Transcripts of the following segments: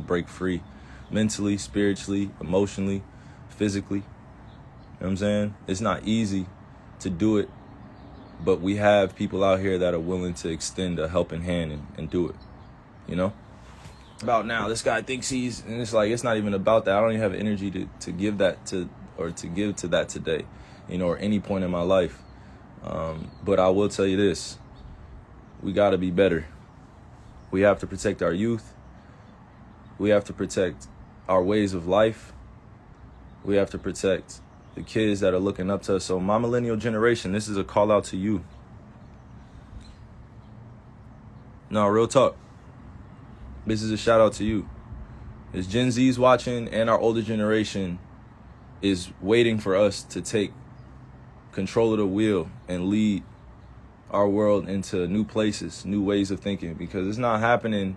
break free mentally, spiritually, emotionally, physically. You know what I'm saying? It's not easy to do it, but we have people out here that are willing to extend a helping hand and do it, you know? About now, this guy thinks and it's like, it's not even about that. I don't even have energy to give that to that today, or any point in my life. But I will tell you this, we got to be better. We have to protect our youth. We have to protect our ways of life. We have to protect the kids that are looking up to us. So my millennial generation, this is a call out to you. No, real talk. This is a shout out to you. As Gen Z's watching and our older generation is waiting for us to take control of the wheel and lead our world into new places, new ways of thinking, because it's not happening,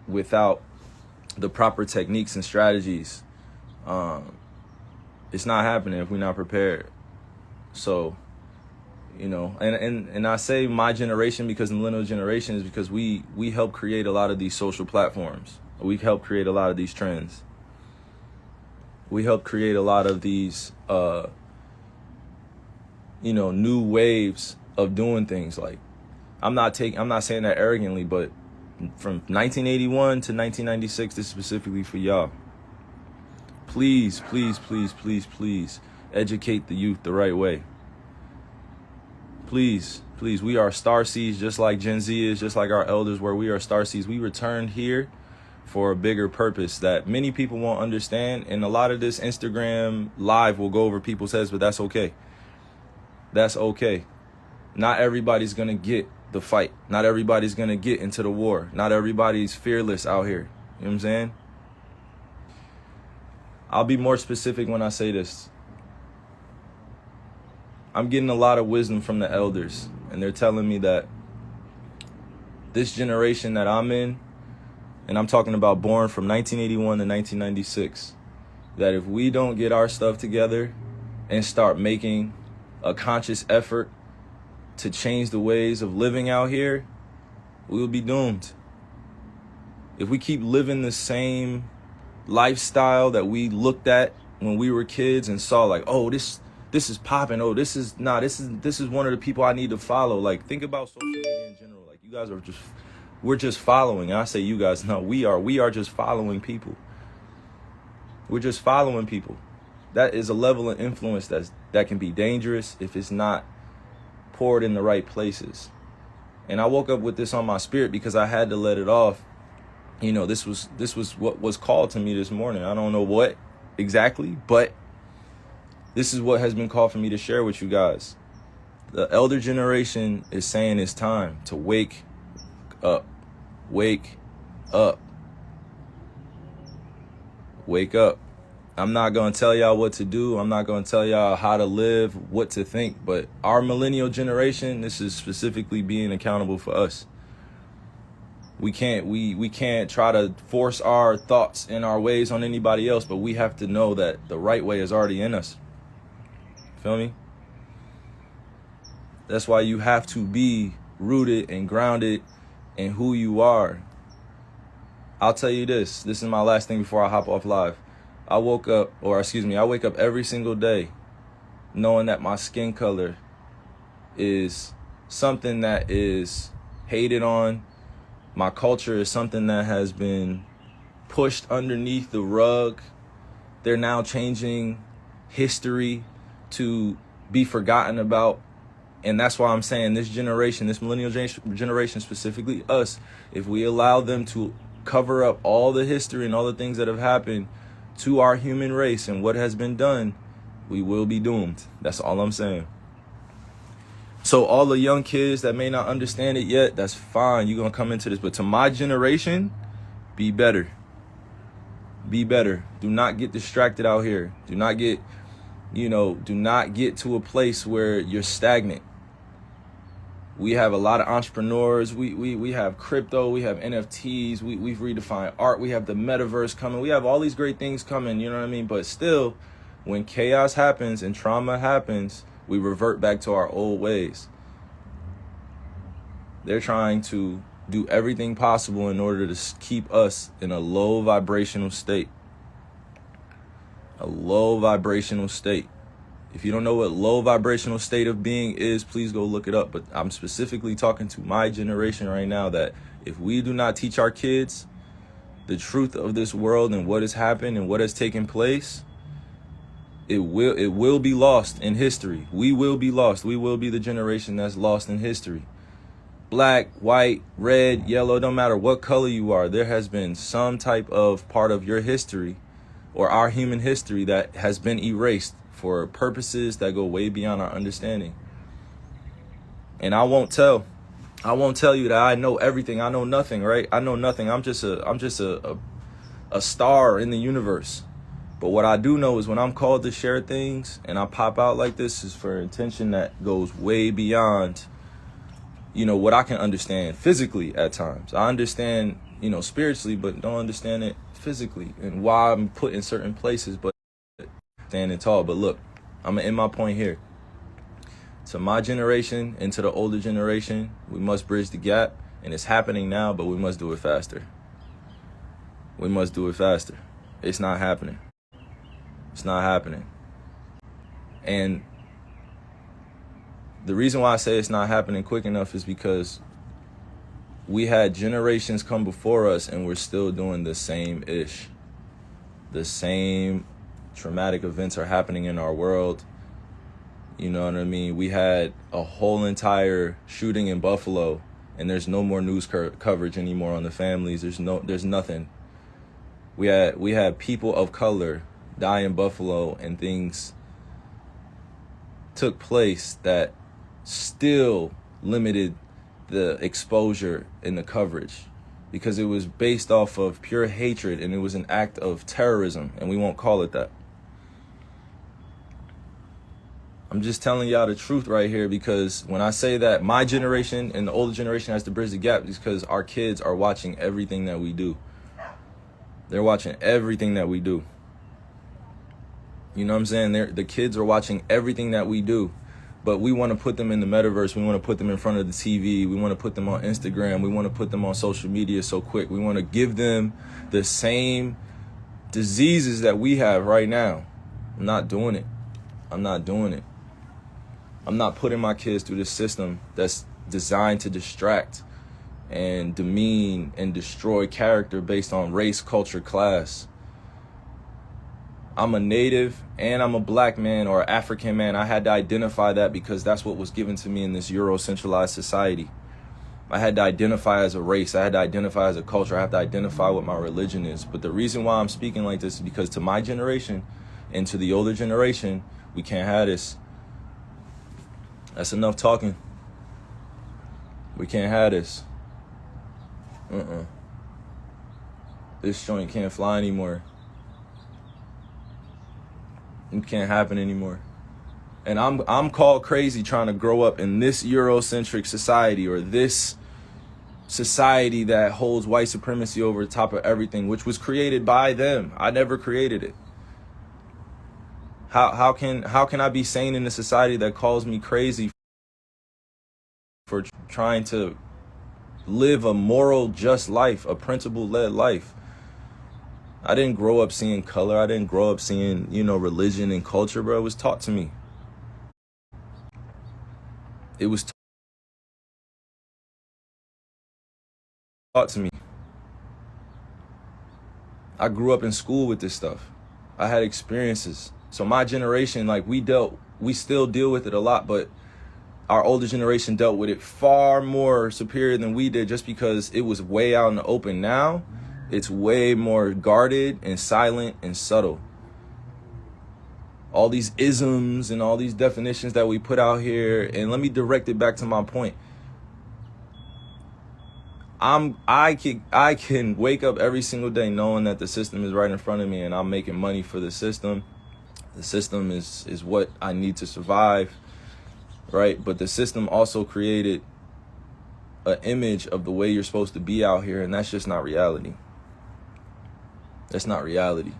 without the proper techniques and strategies. It's not happening if we're not prepared. So, and I say my generation because the millennial generation is because we help create a lot of these social platforms. We help create a lot of these trends. We help create a lot of these, new waves of doing things. Like, I'm not saying that arrogantly, but from 1981 to 1996, this is specifically for y'all. Please, please, please, please, please educate the youth the right way. Please, please, we are star seeds just like Gen Z is, just like our elders were. We are star seeds. We returned here for a bigger purpose that many people won't understand. And a lot of this Instagram live will go over people's heads, but that's okay. That's okay. Not everybody's going to get the fight. Not everybody's going to get into the war. Not everybody's fearless out here. You know what I'm saying? I'll be more specific when I say this. I'm getting a lot of wisdom from the elders, and they're telling me that this generation that I'm in, and I'm talking about born from 1981 to 1996, that if we don't get our stuff together and start making a conscious effort to change the ways of living out here, we will be doomed. If we keep living the same lifestyle that we looked at when we were kids and saw like, oh, this is popping. Oh, this is one of the people I need to follow. Like, think about social media in general. Like, you guys we're just following. And I say you guys, no, we are just following people. We're just following people. That is a level of influence that can be dangerous if it's not poured in the right places. And I woke up with this on my spirit because I had to let it off. This was what was called to me this morning. I don't know what exactly, but this is what has been called for me to share with you guys. The elder generation is saying it's time to wake up. Wake up. Wake up. I'm not going to tell y'all what to do. I'm not going to tell y'all how to live, what to think. But our millennial generation, this is specifically being accountable for us. We can't try to force our thoughts and our ways on anybody else, but we have to know that the right way is already in us. Feel me? That's why you have to be rooted and grounded in who you are. I'll tell you this. This is my last thing before I hop off live. I wake up every single day knowing that my skin color is something that is hated on. My culture is something that has been pushed underneath the rug. They're now changing history to be forgotten about. And that's why I'm saying this generation, this millennial generation, specifically us, if we allow them to cover up all the history and all the things that have happened to our human race and what has been done, we will be doomed. That's all I'm saying. So all the young kids that may not understand it yet, that's fine. You're going to come into this. But to my generation, be better. Be better. Do not get distracted out here. Do not get to a place where you're stagnant. We have a lot of entrepreneurs. We have crypto. We have NFTs. We've redefined art. We have the metaverse coming. We have all these great things coming, you know what I mean? But still, when chaos happens and trauma happens, we revert back to our old ways. They're trying to do everything possible in order to keep us in a low vibrational state. A low vibrational state. If you don't know what low vibrational state of being is, please go look it up. But I'm specifically talking to my generation right now, that if we do not teach our kids the truth of this world and what has happened and what has taken place, it will be lost in history. We will be lost. We will be the generation that's lost in history. Black, white, red, yellow, don't matter what color you are, there has been some type of part of your history or our human history that has been erased for purposes that go way beyond our understanding. And I won't tell you that I know everything. I know nothing, right? I know nothing. I'm just a star in the universe. But what I do know is when I'm called to share things and I pop out like this is for intention that goes way beyond, what I can understand physically at times. I understand, spiritually, but don't understand it physically and why I'm put in certain places, but standing tall. But look, I'm gonna end my point here. To my generation and to the older generation, we must bridge the gap, and it's happening now, but we must do it faster. We must do it faster. It's not happening. It's not happening. And the reason why I say it's not happening quick enough is because we had generations come before us and we're still doing the same ish. The same traumatic events are happening in our world. You know what I mean? We had a whole entire shooting in Buffalo and there's no more news coverage anymore on the families. There's nothing. We had people of color die in Buffalo and things took place that still limited the exposure and the coverage because it was based off of pure hatred and it was an act of terrorism, and we won't call it that. I'm just telling y'all the truth right here, because when I say that my generation and the older generation has to bridge the gap, it's because our kids are watching everything that we do. They're watching everything that we do. You know what I'm saying? The kids are watching everything that we do. But we want to put them in the metaverse. We want to put them in front of the TV. We want to put them on Instagram. We want to put them on social media so quick. We want to give them the same diseases that we have right now. I'm not doing it. I'm not doing it. I'm not putting my kids through this system that's designed to distract and demean and destroy character based on race, culture, class. I'm a native and I'm a black man or African man. I had to identify that because that's what was given to me in this Euro-centralized society. I had to identify as a race. I had to identify as a culture. I have to identify what my religion is. But the reason why I'm speaking like this is because to my generation and to the older generation, we can't have this. That's enough talking. We can't have this. This joint can't fly anymore. It can't happen anymore. And I'm called crazy trying to grow up in this Eurocentric society, or this society that holds white supremacy over the top of everything, which was created by them. I never created it. How can I be sane in a society that calls me crazy for trying to live a moral, just life, a principle-led life? I didn't grow up seeing color. I didn't grow up seeing, religion and culture, bro. It was taught to me. It was taught to me. I grew up in school with this stuff. I had experiences. So my generation, we still deal with it a lot, but our older generation dealt with it far more superior than we did, just because it was way out in the open. Now it's way more guarded and silent and subtle. All these isms and all these definitions that we put out here. And let me direct it back to my point. I can wake up every single day knowing that the system is right in front of me and I'm making money for the system. The system is what I need to survive, right? But the system also created an image of the way you're supposed to be out here, and that's just not reality. That's not reality.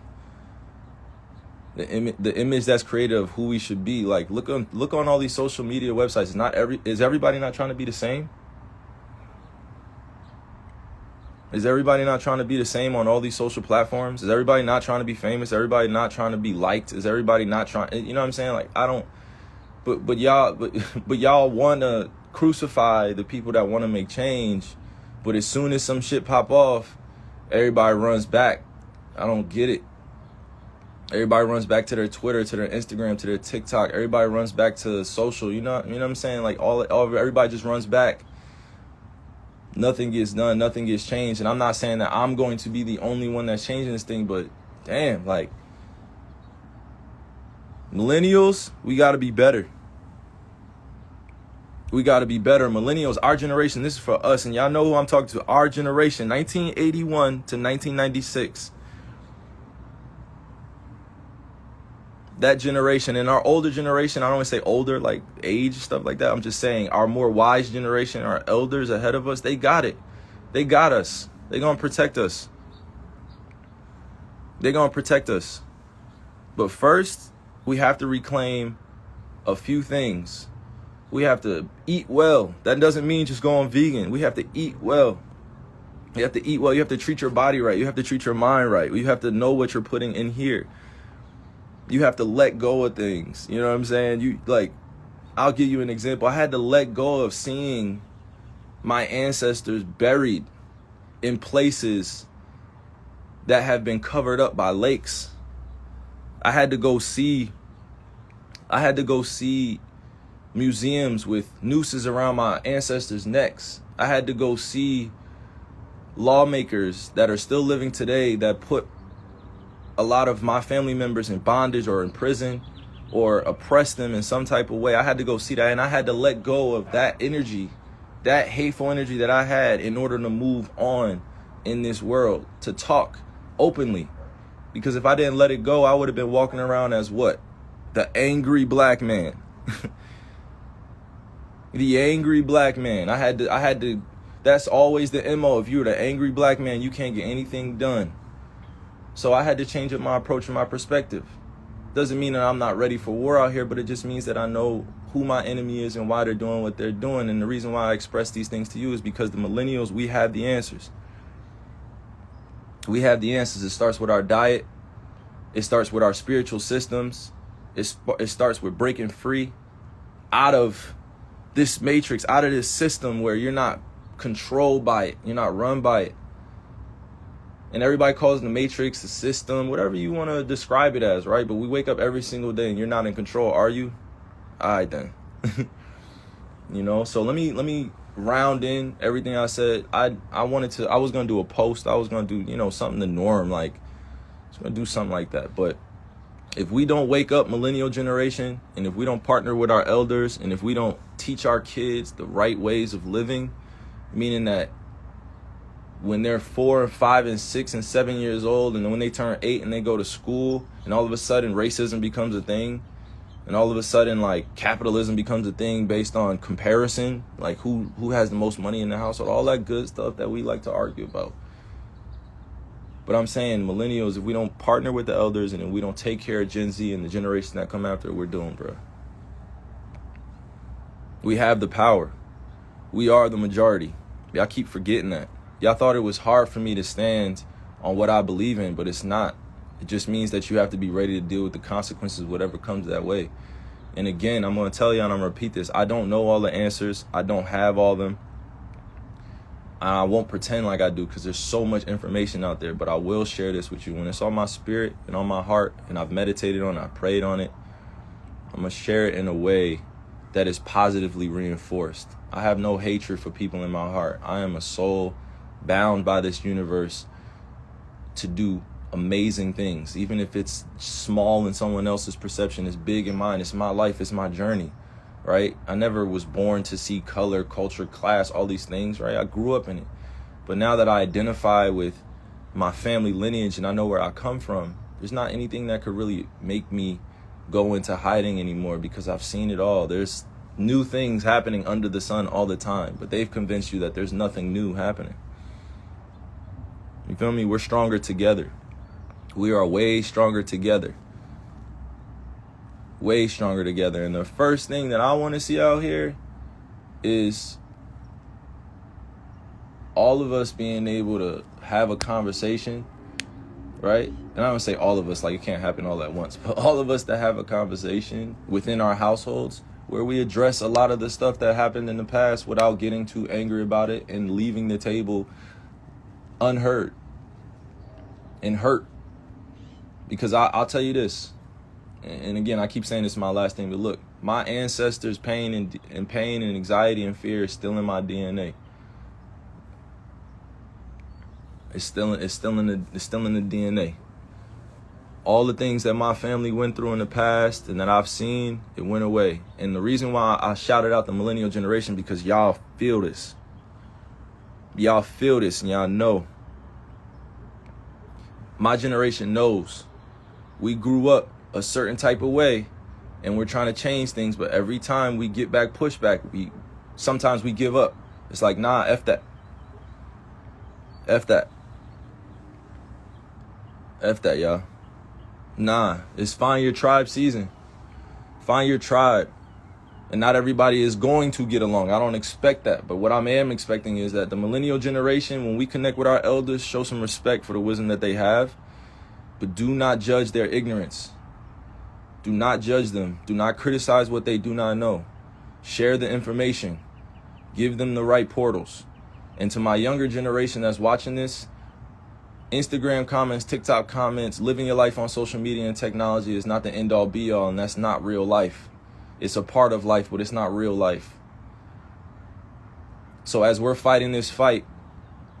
The image that's created of who we should be. Like, look on all these social media websites. Is everybody not trying to be the same? Is everybody not trying to be the same on all these social platforms? Is everybody not trying to be famous? Everybody not trying to be liked? Is everybody not trying, you know what I'm saying? Like, I don't, but y'all want to crucify the people that want to make change. But as soon as some shit pop off, everybody runs back. I don't get it. Everybody runs back to their Twitter, to their Instagram, to their TikTok. Everybody runs back to social. You know what I'm saying? Like everybody just runs back. Nothing gets done. Nothing gets changed. And I'm not saying that I'm going to be the only one that's changing this thing, but damn, like, millennials, we got to be better. We got to be better. Millennials, our generation, this is for us. And y'all know who I'm talking to. Our generation, 1981 to 1996. That generation and our older generation, I don't want to say older, like age, stuff like that. I'm just saying our more wise generation, our elders ahead of us, they got it. They got us. They're going to protect us. They're going to protect us. But first, we have to reclaim a few things. We have to eat well. That doesn't mean just going vegan. We have to eat well. You have to eat well. You have to treat your body right. You have to treat your mind right. You have to know what you're putting in here. You have to let go of things. You know what I'm saying? I'll give you an example. I had to let go of seeing my ancestors buried in places that have been covered up by lakes. I had to go see museums with nooses around my ancestors' necks. I had to go see lawmakers that are still living today that put a lot of my family members in bondage or in prison or oppress them in some type of way. I had to go see that, and I had to let go of that energy, that hateful energy that I had in order to move on in this world, to talk openly. Because if I didn't let it go, I would have been walking around as what? The angry black man. The angry black man. I had to, that's always the MO. If you're the angry black man, you can't get anything done. So I had to change up my approach and my perspective. Doesn't mean that I'm not ready for war out here, but it just means that I know who my enemy is and why they're doing what they're doing. And the reason why I express these things to you is because the millennials, we have the answers. We have the answers. It starts with our diet. It starts with our spiritual systems. It starts with breaking free out of this matrix, out of this system where you're not controlled by it. You're not run by it. And everybody calls the matrix, the system, whatever you want to describe it as, right? But we wake up every single day and you're not in control, are you? All right, then. So let me round in everything I said. I was going to do a post. I was going to do, something the norm, like, I was going to do something like that. But if we don't wake up, millennial generation, and if we don't partner with our elders, and if we don't teach our kids the right ways of living, meaning that when they're 4 and 5 and 6 and 7 years old, and then when they turn 8 and they go to school, and all of a sudden racism becomes a thing, and all of a sudden like capitalism becomes a thing based on comparison, like who has the most money in the household, all that good stuff that we like to argue about. But I'm saying millennials, if we don't partner with the elders and if we don't take care of Gen Z and the generation that come after, we're doomed, bro. We have the power. We are the majority. Y'all keep forgetting that. Y'all thought it was hard for me to stand on what I believe in, but it's not. It just means that you have to be ready to deal with the consequences, whatever comes that way. And again, I'm going to tell you, and I'm going to repeat this. I don't know all the answers. I don't have all of them. I won't pretend like I do because there's so much information out there, but I will share this with you. When it's on my spirit and on my heart and I've meditated on it, I prayed on it, I'm going to share it in a way that is positively reinforced. I have no hatred for people in my heart. I am a soul bound by this universe to do amazing things. Even if it's small in someone else's perception, it's big in mine. It's my life. It's my journey, right? I never was born to see color, culture, class, all these things, right? I grew up in it. But now that I identify with my family lineage and I know where I come from, there's not anything that could really make me go into hiding anymore because I've seen it all. There's new things happening under the sun all the time, but they've convinced you that there's nothing new happening. You feel me? We're stronger together. We are way stronger together. Way stronger together. And the first thing that I want to see out here is all of us being able to have a conversation, right? And I don't say all of us, like it can't happen all at once, but all of us that have a conversation within our households where we address a lot of the stuff that happened in the past without getting too angry about it and leaving the table unheard and hurt. Because I'll tell you this, and again, I keep saying this is my last thing, but look, my ancestors' pain and anxiety and fear is still in my DNA. It's still in the DNA. All the things that my family went through in the past and that I've seen, it went away. And the reason why I shouted out the millennial generation, because y'all feel this. Y'all feel this and y'all know. My generation knows. We grew up a certain type of way and we're trying to change things, but every time we get back pushback, sometimes we give up. It's like, nah, F that. F that. F that, y'all. Nah, it's find your tribe season. Find your tribe. And not everybody is going to get along. I don't expect that. But what I am expecting is that the millennial generation, when we connect with our elders, show some respect for the wisdom that they have. But do not judge their ignorance. Do not judge them. Do not criticize what they do not know. Share the information. Give them the right portals. And to my younger generation that's watching this, Instagram comments, TikTok comments, living your life on social media and technology is not the end all be all, and that's not real life. It's a part of life, but it's not real life. So as we're fighting this fight,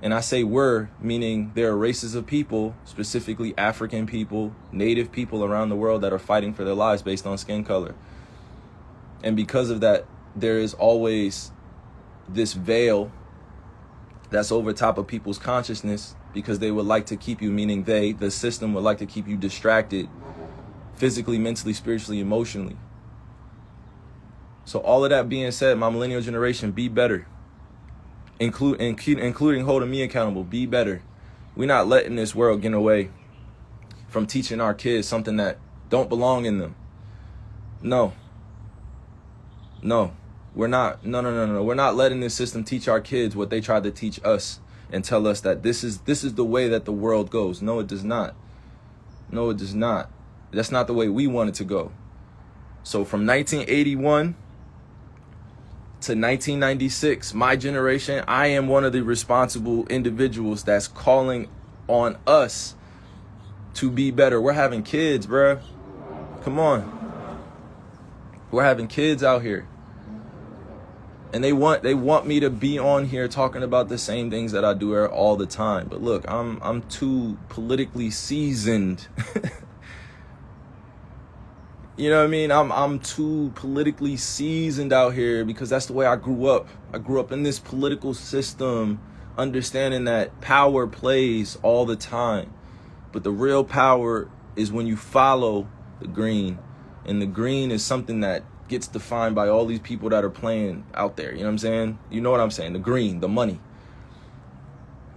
and I say we're, meaning there are races of people, specifically African people, native people around the world that are fighting for their lives based on skin color. And because of that, there is always this veil that's over top of people's consciousness because they would like to keep you, meaning the system would like to keep you distracted physically, mentally, spiritually, emotionally. So all of that being said, my millennial generation, be better. Including holding me accountable, be better. We're not letting this world get away from teaching our kids something that don't belong in them. No, we're not. No. We're not letting this system teach our kids what they tried to teach us and tell us that this is the way that the world goes. No, it does not. No, it does not. That's not the way we want it to go. So from 1981 to 1996, my generation, I am one of the responsible individuals that's calling on us to be better. We're having kids, bruh. Come on. We're having kids out here. And they want me to be on here talking about the same things that I do all the time. But look, I'm too politically seasoned. You know what I mean? I'm too politically seasoned out here because that's the way I grew up. I grew up in this political system, understanding that power plays all the time. But the real power is when you follow the green. And the green is something that gets defined by all these people that are playing out there. You know what I'm saying? You know what I'm saying? The green, the money.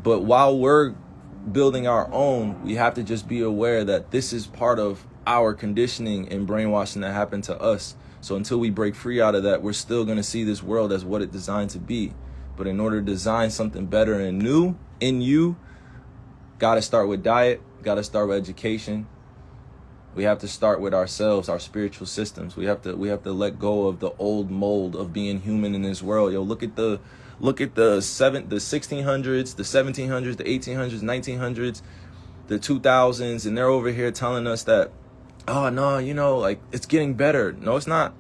But while we're building our own, we have to just be aware that this is part of our conditioning and brainwashing that happened to us. So until we break free out of that, we're still going to see this world as what it's designed to be. But in order to design something better and new in you, got to start with diet, got to start with education. We have to start with ourselves, our spiritual systems. We have to let go of the old mold of being human in this world. Yo, look at the 1600s, the 1700s, the 1800s, 1900s, the 2000s, and they're over here telling us that, oh no, like it's getting better. No, it's not.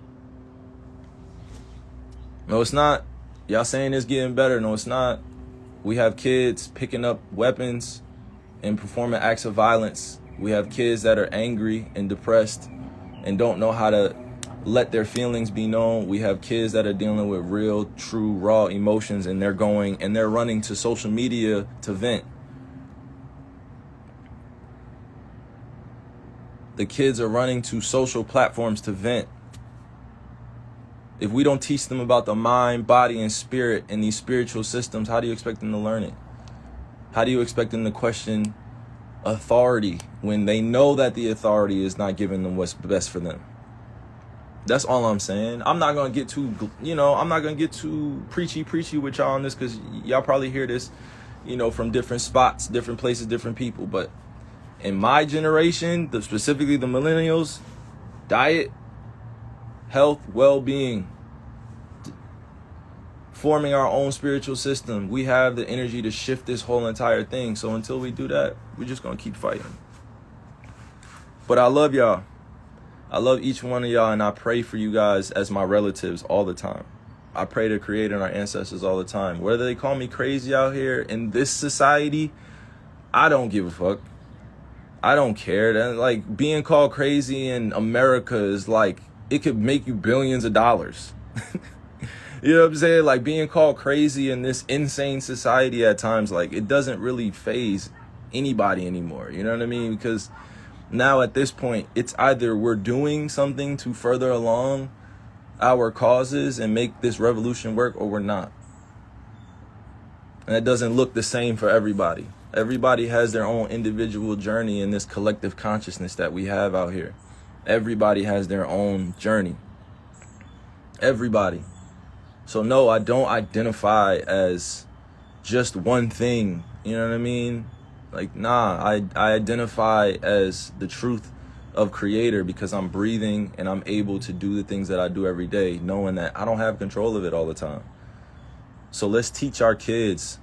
No, it's not. Y'all saying it's getting better. No, it's not. We have kids picking up weapons and performing acts of violence. We have kids that are angry and depressed and don't know how to let their feelings be known. We have kids that are dealing with real, true, raw emotions, and they're running to social media to vent. The kids are running to social platforms to vent. If we don't teach them about the mind, body, and spirit and these spiritual systems, how do you expect them to learn it? How do you expect them to question authority when they know that the authority is not giving them what's best for them? That's all I'm saying. I'm not gonna get too, I'm not gonna get too preachy with y'all on this, because y'all probably hear this, from different spots, different places, different people. But in my generation, specifically the millennials, diet, health, well-being, forming our own spiritual system. We have the energy to shift this whole entire thing. So until we do that, we're just gonna keep fighting. But I love y'all. I love each one of y'all, and I pray for you guys as my relatives all the time. I pray to Creator and our ancestors all the time. Whether they call me crazy out here in this society, I don't give a fuck. I don't care. That, like, being called crazy in America is like, it could make you billions of dollars. You know what I'm saying? Like, being called crazy in this insane society at times, like, it doesn't really faze anybody anymore. You know what I mean? Because now at this point, it's either we're doing something to further along our causes and make this revolution work, or we're not. And it doesn't look the same for everybody. Everybody has their own individual journey in this collective consciousness that we have out here. Everybody has their own journey. Everybody. So no, I don't identify as just one thing. You know what I mean? Like, nah, I identify as the truth of Creator, because I'm breathing and I'm able to do the things that I do every day, knowing that I don't have control of it all the time. So let's teach our kids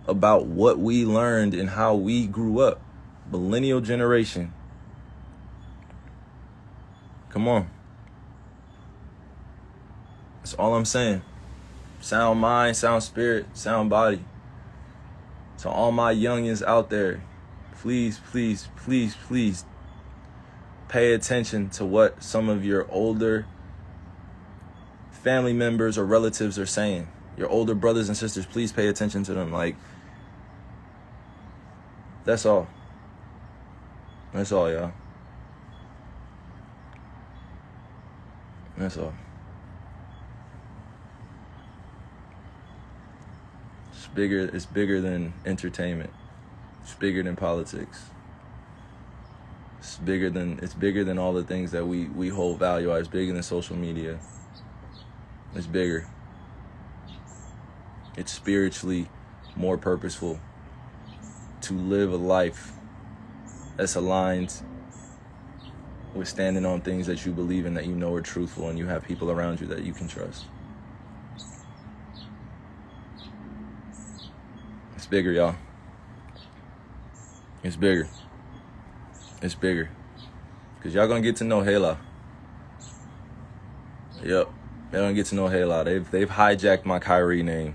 about what we learned and how we grew up. Millennial generation. Come on. That's all I'm saying. Sound mind, sound spirit, sound body. So all my youngins out there, please, please, please, please pay attention to what some of your older family members or relatives are saying. Your older brothers and sisters, please pay attention to them. Like, that's all. That's all, y'all. That's all. It's bigger than entertainment. It's bigger than politics. It's bigger than all the things that we hold value at. It's bigger than social media. It's bigger. It's spiritually more purposeful to live a life that's aligned with standing on things that you believe in, that you know are truthful, and you have people around you that you can trust. It's bigger, y'all. It's bigger. It's bigger. Because y'all gonna get to know Hela. Yep. Y'all gonna get to know Hela. They've hijacked my Kyrie name.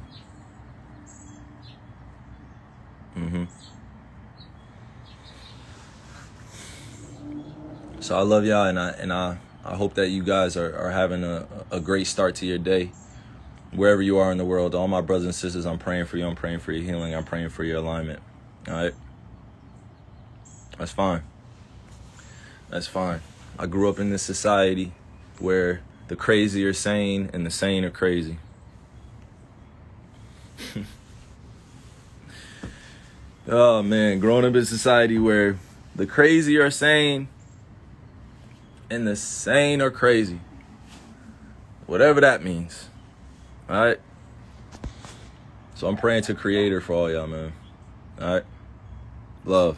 So I love y'all, and I hope that you guys are having a great start to your day. Wherever you are in the world, all my brothers and sisters, I'm praying for you. I'm praying for your healing. I'm praying for your alignment. All right? That's fine. That's fine. I grew up in this society where the crazy are sane and the sane are crazy. Oh, man. Growing up in a society where the crazy are sane and the sane are crazy. Whatever that means. All right? So I'm praying to Creator for all y'all, man. All right? Love.